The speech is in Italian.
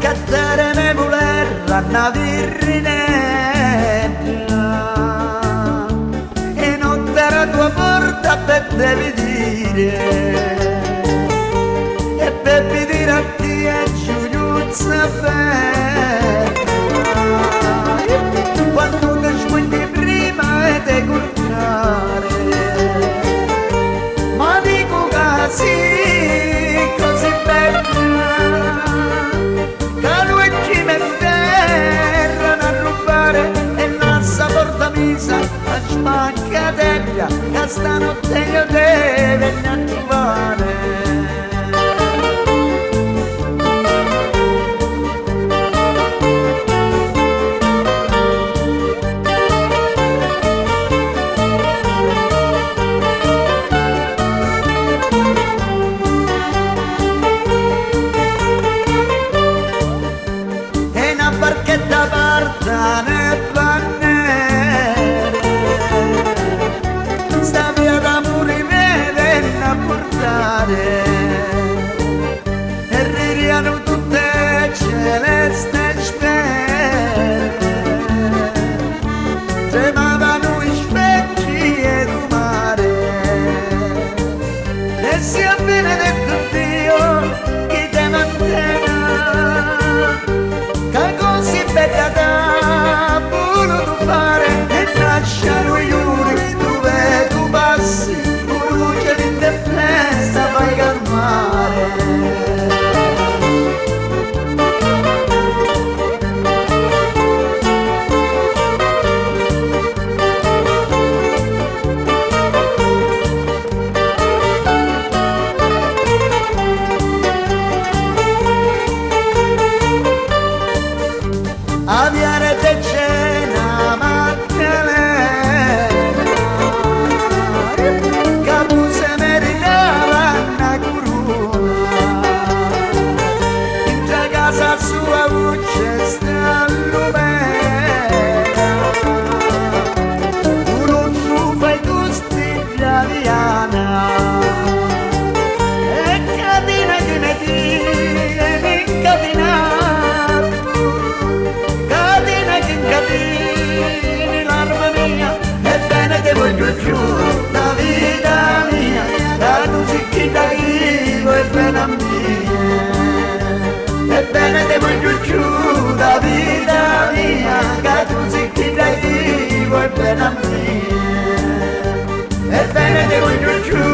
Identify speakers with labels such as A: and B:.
A: cattare me voler una virrinetta e notte alla tua porta per devi dire e per dire a te e giudiuzza quando ti sguardi prima e te curcare ma dico così così bella che lui ci metteranno a rubare e la porta misa a spaccaterra che stanotte io deve a trovare. Barchetta parta nel pannere sta via d'amore me venne a portare e ririano tutte celeste spere tremavano i specchi e il mare e sia benedetto Dio che te mantenga bella da voluto fare e lasciano gli uri dove tu passi con luce di te festa fai calmare. Aviare te cena Maddalena Capuse meritava una corona in casa sua voce sta all'umera uno tu fai tu stiglia Diana e catena che ne tiene incatenata l'arma mia ebbene te voglio giù la vita mia la tu zicchita vivo e bene mia ebbene te voglio giù la vita mia la tu zicchita vivo e bene mia ebbene te voglio giù